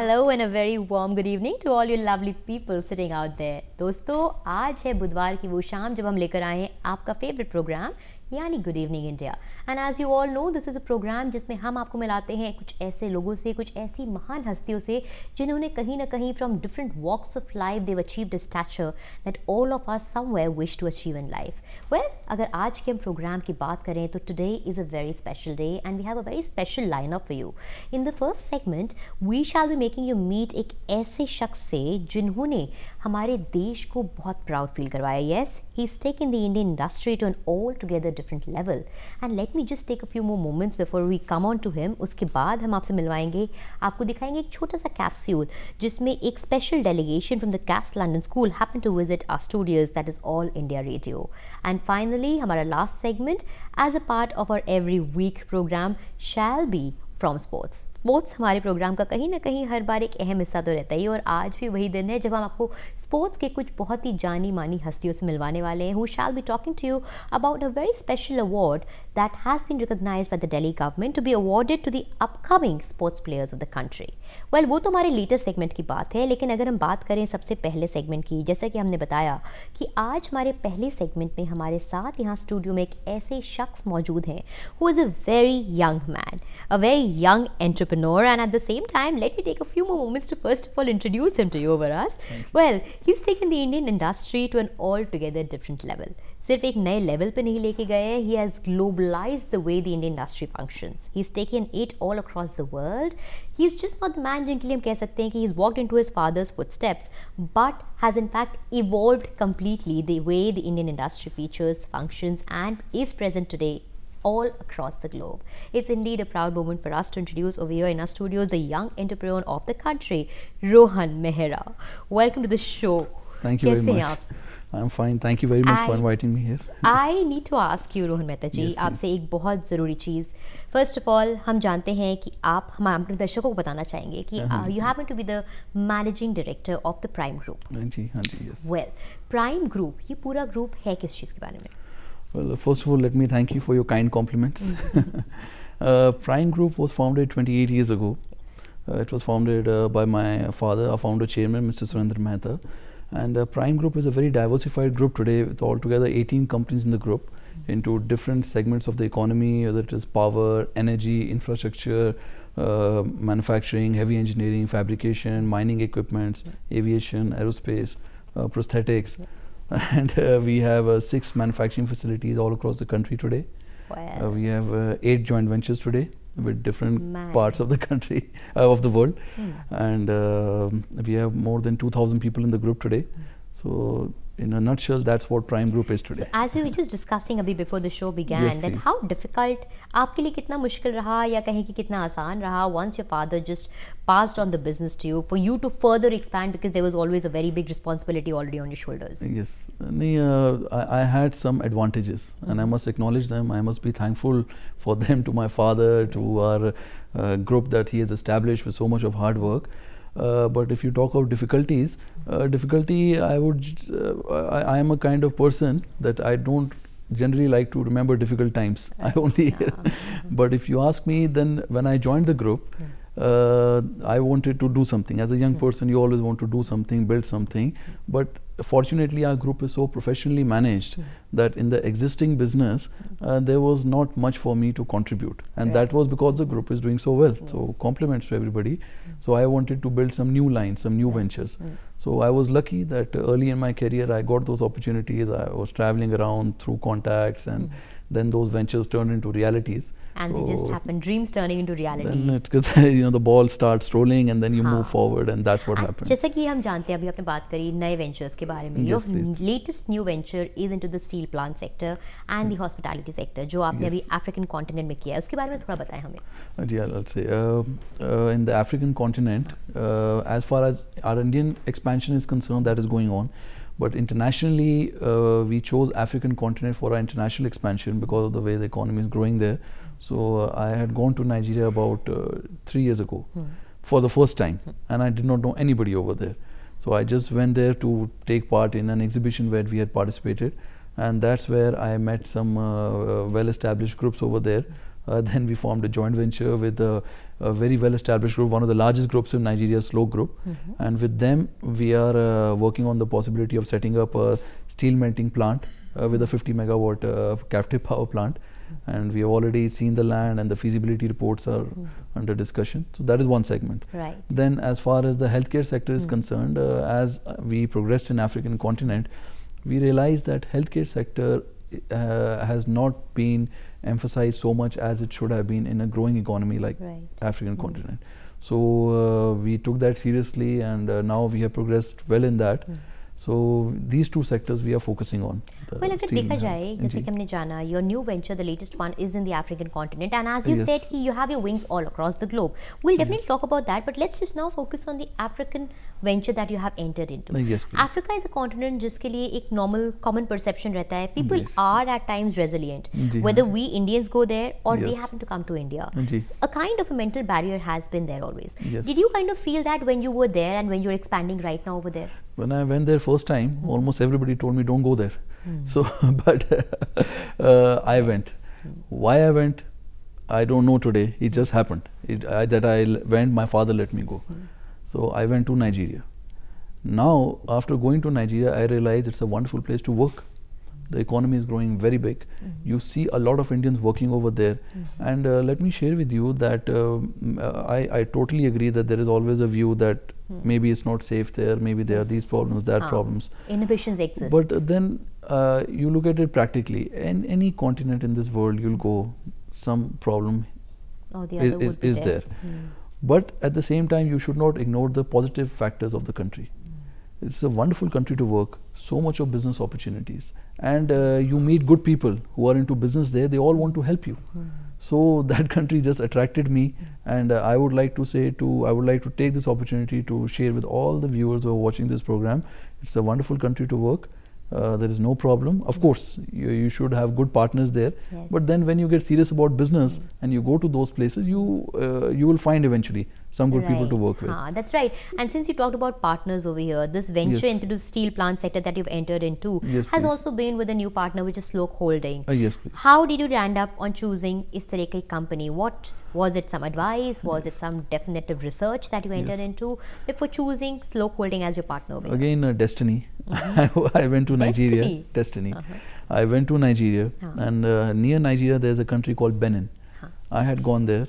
Hello and a very warm good evening to all you lovely people sitting out there. दोस्तों आज है बुधवार की वो शाम जब हम लेकर आए हैं आपका फेवरेट प्रोग्राम यानी good evening India. And as you all know this is a programme जिसमें हम आपको मिलाते हैं कुछ ऐसे लोगों से, कुछ ऐसी महान हस्तियों से जिन्होंने कहीं ना कहीं from different walks of life they've achieved a stature that all of us somewhere wish to achieve in life. Well, अगर आज के हम प्रोग्राम की बात करें तो today is a very special day and we have a very special line up for you. In the first segment we shall be making you meet एक ऐसे शख्स से जिन्होंने हमारे देश को बहुत प्राउड फील करवाया। Yes, he is taken the Indian industry to an all together different level and let me just take a few more moments before we come on to him। उसके बाद हम आपसे मिलवाएंगे, आपको दिखाएंगे एक छोटा सा कैप्सूल जिसमें एक special delegation from the cast London school happen to visit our studios that is All India Radio. And finally हमारा last segment as a part of our every week programme shall be from sports. Sports हमारे programme का कहीं ना कहीं हर बार एक अहम हिस्सा तो रहता ही, और आज भी वही दिन है जब हम आपको स्पोर्ट्स के कुछ बहुत ही जानी मानी हस्तियों से मिलवाने वाले हैं, who shall be talking to you about a very special award that has been recognised by the Delhi government to be awarded to the upcoming sports players of the country. Well, वो तो हमारे लेटेस्ट सेगमेंट की बात है, लेकिन अगर हम बात करें सबसे पहले सेगमेंट की, जैसा कि हमने बताया कि आज हमारे पहले सेगमेंट में हमारे साथ यहाँ स्टूडियो में एक ऐसे शख्स मौजूद हैं who is a very young man, a very young entrepreneur, and at the same time let me take a few more moments to first of all introduce him to you over us। Well, he's taken the Indian industry to an altogether different level। सिर्फ एक नए level पे नहीं लेके गए, he has globalized the way the Indian industry functions। He's taken it all across the world। He's just not the man जिनके लिए हम कह सकते हैं कि he's walked into his father's footsteps, but has in fact evolved completely the way the Indian industry features, functions and is present today all across the globe। It's indeed a proud moment for us to introduce over here in our studios the young entrepreneur of the country, Rohan Mehra। Welcome to the show। Thank you very much। I'm fine, thank you very much for inviting me here। I need to ask you, Rohan Mehta जी, आपसे एक बहुत ज़रूरी चीज़। First of all हम जानते हैं कि आप हम अपने दर्शकों को बताना चाहेंगे कि you happen to be the managing director of the Prime group. जी हाँ जी, यस। वेल, प्राइम ग्रुप, ये पूरा ग्रुप है किस चीज़ के बारे में? Well, first of all, let me thank you for your kind compliments। Prime Group was founded 28 years ago। It was founded by my father, our founder chairman, Mr. Surendra Mehta। And Prime Group is a very diversified group today with altogether 18 companies in the group into different segments of the economy, whether it is power, energy, infrastructure, manufacturing, heavy engineering, fabrication, mining equipments, aviation, aerospace, prosthetics। And we have 6 manufacturing facilities all across the country today। Wow। We have 8 joint ventures today with different parts of the country, of the world। And we have more than 2,000 people in the group today। So in a nutshell, that's what Prime Group is today। So as we were just discussing अभी before the show began, Yes, that please। how difficult, आपके लिए कितना मुश्किल रहा या कहें कि कितना आसान रहा once your father just passed on the business to you for you to further expand, because there was always a very big responsibility already on your shoulders? Yes, I had some advantages and I must acknowledge them। I must be thankful for them to my father, to our group that he has established with so much of hard work। But if you talk of difficulties, difficulty, I am a kind of person that I don't generally like to remember difficult times। I only but if you ask me, then when I joined the group, I wanted to do something as a young person। You always want to do something, build something, but fortunately our group is so professionally managed that in the existing business there was not much for me to contribute, and that was because the group is doing so well। So compliments to everybody। So I wanted to build some new lines, some new ventures। So I was lucky that early in my career I got those opportunities। I was traveling around through contacts, and then those ventures turned into realities। And they just happened, dreams turning into realities। Then the ball starts rolling and then you move forward, and that's what happened। जैसा कि हम जानते हैं, अभी आपने बात करी नए वेंचर्स के बारे में। Your latest new venture is into the steel plant sector and the hospitality sector, जो आपने अभी अफ्रीकन कॉन्टिनेंट में किया है, उसके बारे में थोड़ा बताएं हमें। जी, I'll say in the African continent, as far as our Indian expansion is concerned, that is going on। But internationally, we chose African continent for our international expansion because of the way the economy is growing there। So I had gone to Nigeria about 3 years ago for the first time, and I did not know anybody over there। So I just went there to take part in an exhibition where we had participated, and that's where I met some well-established groups over there Then we formed a joint venture with a very well-established group, one of the largest groups in Nigeria, Slow Group. And with them, we are working on the possibility of setting up a steel melting plant with a 50 megawatt captive power plant. And we have already seen the land, and the feasibility reports are under discussion. So that is one segment. Right. Then as far as the healthcare sector is concerned, as we progressed in African continent, we realized that healthcare sector has not been emphasized so much as it should have been in a growing economy like African continent. So we took that seriously, and now we have progressed well in that. So these two sectors we are focusing on. Well, अगर देखा जाए जैसे कि हमने जाना, your new venture, the latest one, is in the African continent, and as you said, you have your wings all across the globe. We'll definitely talk about that, but let's just now focus on the African venture that you have entered into. Yes, please. Africa is a continent जिसके लिए एक normal, common perception रहता है. People are at times resilient, whether we Indians go there or they happen to come to India. A kind of a mental barrier has been there always. Did you kind of feel that when you were there and when you're expanding right now over there? When I went there first time, almost everybody told me don't go there. So, but I went. Why I went, I don't know today. It just happened. That I went, my father let me go. So I went to Nigeria. Now, after going to Nigeria, I realized it's a wonderful place to work. The economy is growing very big. You see a lot of Indians working over there. And let me share with you that I totally agree that there is always a view that maybe it's not safe there, maybe there are these problems, that problems. Inhibitions exist. But then you look at it practically. In any continent in this world, you'll go, some problem is there. But at the same time, you should not ignore the positive factors of the country. It's a wonderful country to work, so much of business opportunities, and you meet good people who are into business there. They all want to help you. So that country just attracted me, and I would like to take this opportunity to share with all the viewers who are watching this program. It's a wonderful country to work. There is no problem. Of course, you should have good partners there. But then when you get serious about business and you go to those places, you will find eventually some good people to work with. That's right. And since you talked about partners over here, this venture into the steel plant sector that you've entered into has also been with a new partner, which is Sloke Holding. Yes, please. How did you end up on choosing is tareh ki company? What was it? Some advice? Was it some definitive research that you entered into before choosing Sloke Holding as your partner? Again, destiny. I went to Nigeria. Destiny. I went to Nigeria, and near Nigeria there's a country called Benin. I had gone there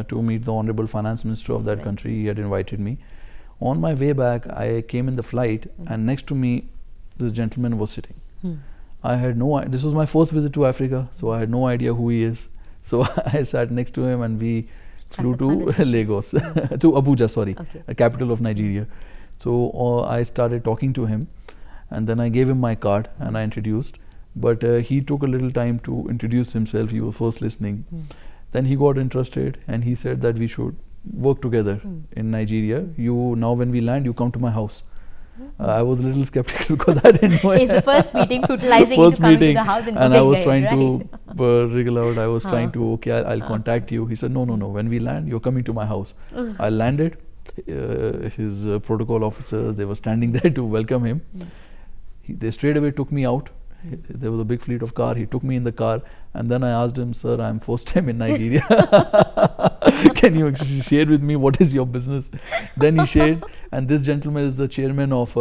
to meet the Honorable Finance Minister of that country. He had invited me. On my way back, I came in the flight, and next to me, this gentleman was sitting. I had no idea. This was my first visit to Africa, so I had no idea who he is. So I sat next to him, and we flew to Lagos, to Abuja, sorry, the capital of Nigeria. So I started talking to him, and then I gave him my card and I introduced. But he took a little time to introduce himself. He was first listening. Then he got interested, and he said that we should work together in Nigeria. Now when we land, you come to my house. I was a little skeptical because I didn't know. It's the first meeting, utilizing you coming to the house and I was trying to wriggle out. I was trying to, okay, I'll contact you. He said, no. When we land, you're coming to my house. I landed. His protocol officers, they were standing there to welcome him. They straight away took me out. There was a big fleet of car. He took me in the car, and then I asked him, sir, I'm first time in Nigeria. Can you share with me what is your business? Then he shared, and this gentleman is the chairman of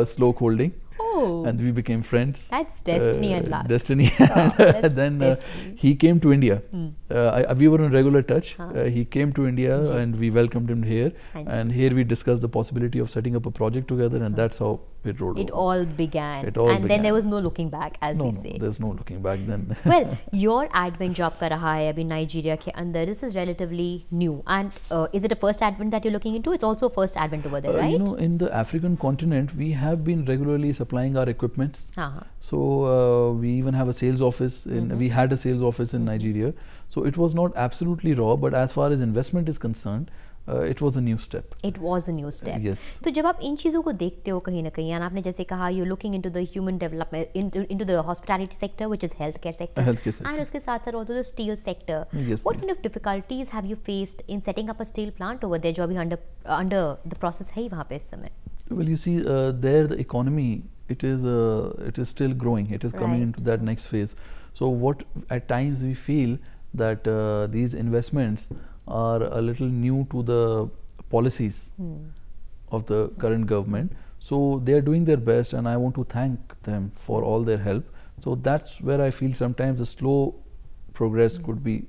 Sloke Holding. And we became friends. That's destiny at last. Destiny. Then he came to India. We were in regular touch. He came to India and we welcomed him here. And here we discussed the possibility of setting up a project together, and that's how it rolled over. It all began. Then there was no looking back, as we say. No, there's no looking back then. Well, your advent job ka raha hai abhi Nigeria ke andar. This is relatively new. And is it a first advent that you're looking into? It's also a first advent over there, right? You know, in the African continent, we have been regularly supplying our equipments. So we even have a sales office. We had a sales office in Nigeria. So it was not absolutely raw, but as far as investment is concerned, it was a new step. It was a new step. Yes. तो जब आप इन चीज़ों को देखते हो कहीं ना कहीं, and आपने जैसे कहा, you're looking into the human development, into the hospitality sector, which is healthcare sector, and उसके साथ साथ also the steel sector. Yes, what kind of difficulties have you faced in setting up a steel plant over there, जो अभी under the process है वहाँ पे इस समय? Well, you see, there the economy, it is still growing. It is coming into that next phase. So what at times we feel that these investments are a little new to the policies of the current government. So they are doing their best, and I want to thank them for all their help. So that's where I feel sometimes the slow progress could be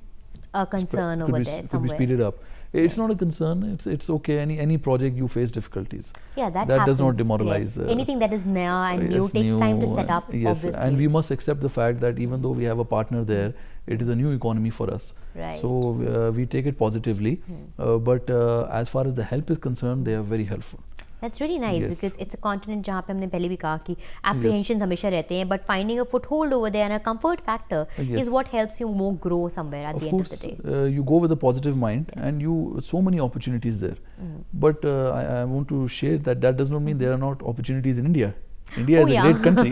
a concern over there could somewhere. be speeded up. It's not a concern. It's okay. Any project you face difficulties. Yeah, that does not demoralize. Yes. Anything that is new and new takes time to set up. Yes, obviously. and we must accept the fact that even though we have a partner there, it is a new economy for us. Right. So we take it positively. But as far as the help is concerned, they are very helpful. That's really nice because it's a continent जहाँ पे हमने पहले भी कहा कि apprehensions हमेशा रहते हैं, but finding a foothold over there and a comfort factor is what helps you more grow somewhere at the end of the day. You go with a positive mind, and so many opportunities there. But I want to share that does not mean there are not opportunities in India. India is a great country.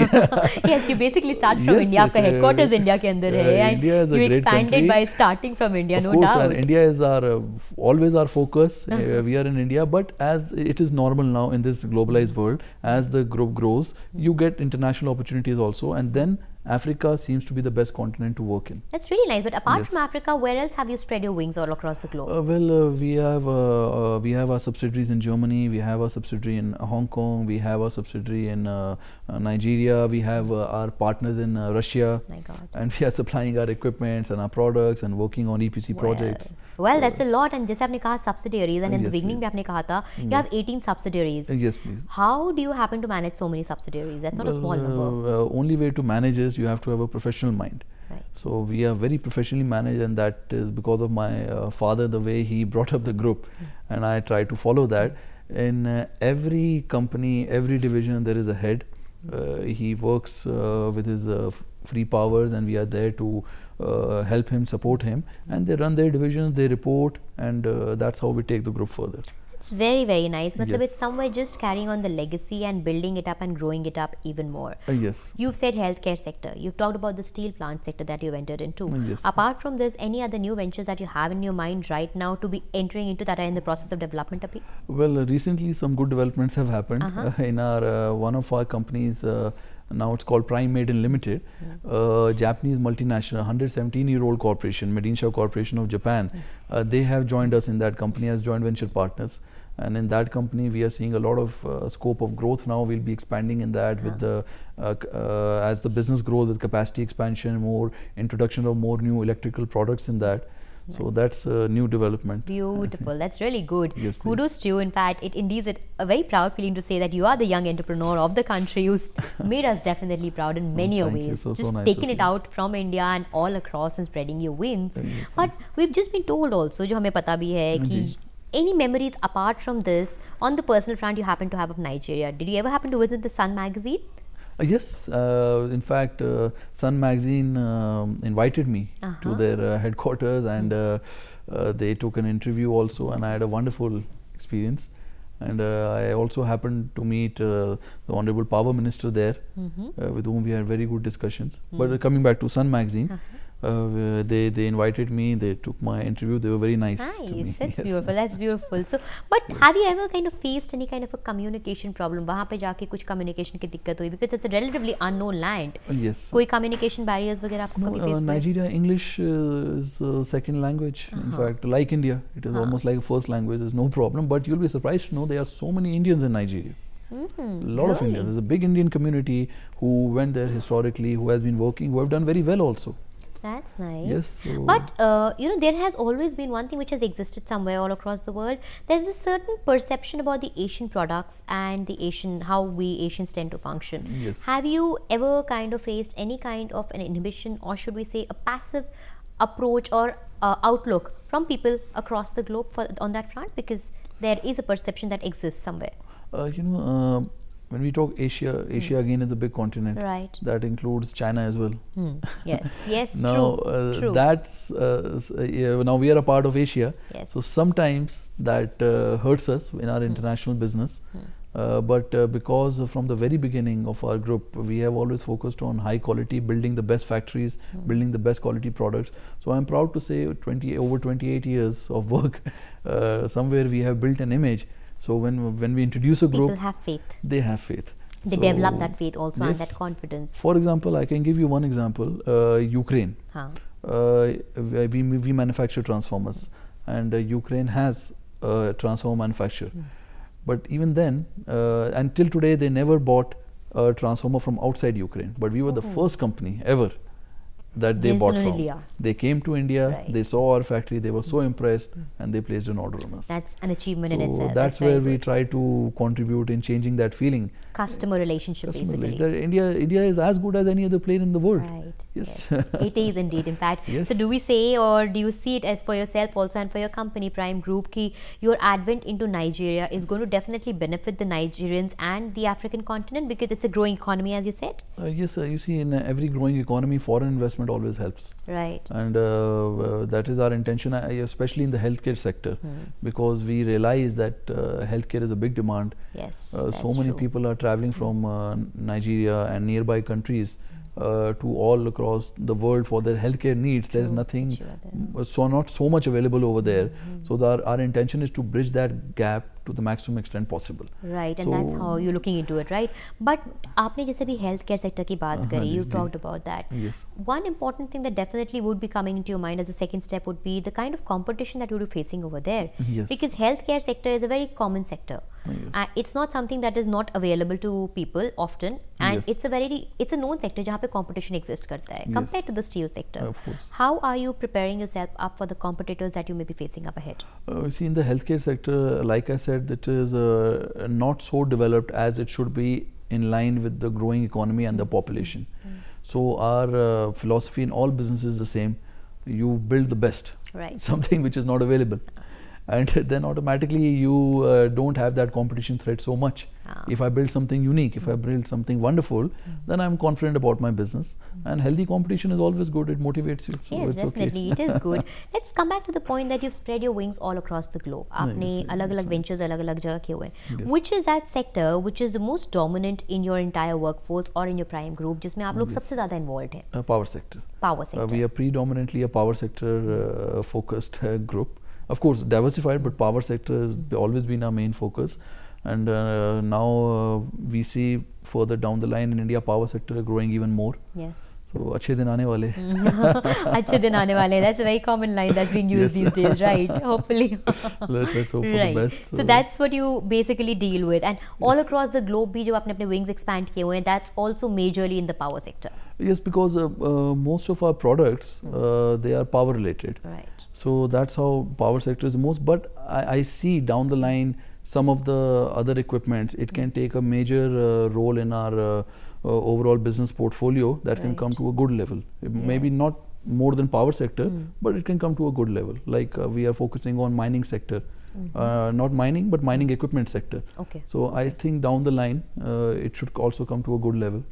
Yes, you basically start from India. आपका headquarters India के अंदर है, and you expanded by starting from India, no doubt. And India is always our focus. We are in India, but as it is normal now in this globalized world, as the group grows, you get international opportunities also, and then Africa seems to be the best continent to work in. That's really nice. But apart from Africa, where else have you spread your wings all across the globe? We have our subsidiaries in Germany. We have our subsidiary in Hong Kong. We have our subsidiary in Nigeria. We have our partners in Russia. My God. And we are supplying our equipments and our products and working on EPC projects. Well, that's a lot. And जैसे आपने कहा subsidiaries, and in the beginning भी आपने कहा था you have 18 subsidiaries. Yes, please. How do you happen to manage so many subsidiaries? That's not a small number. Only way to manage is you have to have a professional mind. Right. So we are very professionally managed, and that is because of my father, the way he brought up the group, and I try to follow that. In every company, every division, there is a head. He works with his free powers, and we are there to help him, support him, and they run their divisions, they report, and that's how we take the group further. It's very, very nice. Matlab, it's somewhere just carrying on the legacy and building it up and growing it up even more. Yes. You've said healthcare sector. You've talked about the steel plant sector that you've entered into. Yes. Apart from this, any other new ventures that you have in your mind right now to be entering into that are in the process of development? Well, recently some good developments have happened. In our one of our companies, now it's called Prime Maiden Limited, Japanese multinational, 117-year-old corporation, Medinsha Corporation of Japan. They have joined us in that company as joint venture partners. And in that company, we are seeing a lot of scope of growth now. We'll be expanding in that with the as the business grows, with capacity expansion, more introduction of more new electrical products in that. Nice. So that's a new development. Beautiful. That's really good. Yes, kudos to you. In fact, it indeed is a very proud feeling to say that you are the young entrepreneur of the country who's made us definitely proud in many ways. Just nice taking it out from India and all across and spreading your wings. Yes, but we've just been told also, jo hame pata bhi hai ki any memories apart from this on the personal front you happen to have of Nigeria? Did you ever happen to visit the Sun magazine? Yes, in fact, Sun magazine invited me to their headquarters, and they took an interview also, and I had a wonderful experience. And I also happened to meet the Honorable Power Minister there, with whom we had very good discussions. But coming back to Sun magazine, they invited me, they took my interview, they were very nice to me. That's beautiful, that's beautiful. So, but have you ever kind of faced any kind of a communication problem? वहाँ पे जाके कुछ communication की दिक्कत हुई, because it's a relatively unknown land. Yes. कोई communication barriers वगैरह आपको कभी face हुए? Nigeria, English is second language. In fact, like India, it is almost like a first language. There's no problem. But you'll be surprised to know there are so many Indians in Nigeria. A lot of Indians. There's a big Indian community who went there historically, who has been working, who have done very well also. That's nice. Yes. So but you know, there has always been one thing which has existed somewhere all across the world. There's a certain perception about the Asian products and the Asian, how we Asians tend to function. Yes. Have you ever kind of faced any kind of an inhibition, or should we say a passive approach or outlook from people across the globe on that front? Because there is a perception that exists somewhere. When we talk Asia, Asia again is a big continent. Right. That includes China as well. Yes, yes, now, true. That's now we are a part of Asia. Yes. So sometimes that hurts us in our international business. But because from the very beginning of our group, we have always focused on high quality, building the best factories, building the best quality products. So I'm proud to say over 28 years of work, somewhere we have built an image. So when we introduce a group, people have faith. They have faith. They develop that faith also, and that confidence. For example, I can give you one example, Ukraine. we manufacture transformers, and Ukraine has transformer manufacture. But even then, until today, they never bought a transformer from outside Ukraine. But we were the first company ever that they bought from. India. They came to India, Right. they saw our factory, they were so impressed, and they placed an order on us. That's an achievement in So itself. that's very where we good. try to contribute in changing that feeling. Customer relationship, Customer basically. relation. India is as good as any other player in the world. Right. Yes. It is indeed. In fact, Yes. so do we say, or do you see it as for yourself also and for your company, Prime Group, ki your advent into Nigeria is going to definitely benefit the Nigerians and the African continent because it's a growing economy, as you said? Yes, you see, in every growing economy, foreign investment always helps. Right. And that is our intention, especially in the healthcare sector, because we realize that healthcare is a big demand. Yes. So that's many true. people are traveling from Nigeria and nearby countries to all across the world for their healthcare needs. There is True, nothing, true, there. so not so much available over there. So our intention is to bridge that gap to the maximum extent possible. Right, and that's So- how you're looking into it, right? But आपने जैसे भी health care sector की बात करी, जी, you ji. talked about that. Yes. One important thing that definitely would be coming into your mind as a second step would be the kind of competition that you'll be facing over there. Yes. Because healthcare sector is a very common sector. Yes. It's not something that is not available to people often, and Yes. it's a known sector जहाँ पे competition exists करता है, Yes. compared to the steel sector. Of course. How are you preparing yourself up for the competitors that you may be facing up ahead? See, in the healthcare sector, like I said, it is not so developed as it should be in line with the growing economy and the population. So our philosophy in all businesses is the same. You build the best, Right. something which is not available. And then automatically you don't have that competition threat so much. If I build something unique, if I build something wonderful, then I'm confident about my business. And healthy competition is always good. It motivates you. So Yes, it's definitely, okay. it is good. Let's come back to the point that you've spread your wings all across the globe. आपने yes, अलग-अलग ventures अलग-अलग जगह किए हुए हैं. Yes. Which is that sector which is the most dominant in your entire workforce or in your prime group, जिसमें आप लोग सबसे ज़्यादा involved हैं? Power sector. Power sector. We are predominantly a power sector focused group. Of course, diversified, but power sector has always been our main focus. And now we see further down the line in India, power sector growing even more. Yes. So, अच्छे दिन आने वाले. अच्छे दिन आने वाले हैं. That's a very common line that's being used Yes. these days, right? Hopefully. Let's hope for Right. the best. So that's what you basically deal with, and all across the globe भी जो आपने अपने wings expand किए हुए हैं, that's also majorly in the power sector. Yes, because most of our products they are power related. Right. So that's how power sector is the most. But I see down the line some of the other equipments. It can take a major role in our overall business portfolio that can come Right. to a good level. Maybe Yes. not more than power sector, but it can come to a good level. Like we are focusing on mining sector. Not mining, but mining equipment sector. Okay. So I think down the line, it should also come to a good level.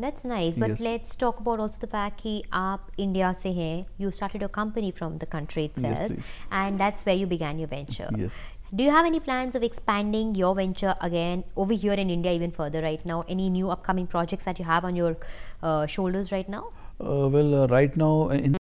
That's nice, but Yes. let's talk about also the fact कि आप India से हैं, you started your company from the country itself, please. and that's where you began your venture. Yes. Do you have any plans of expanding your venture again over here in India even further right now? Any new upcoming projects that you have on your shoulders right now? Well, right now in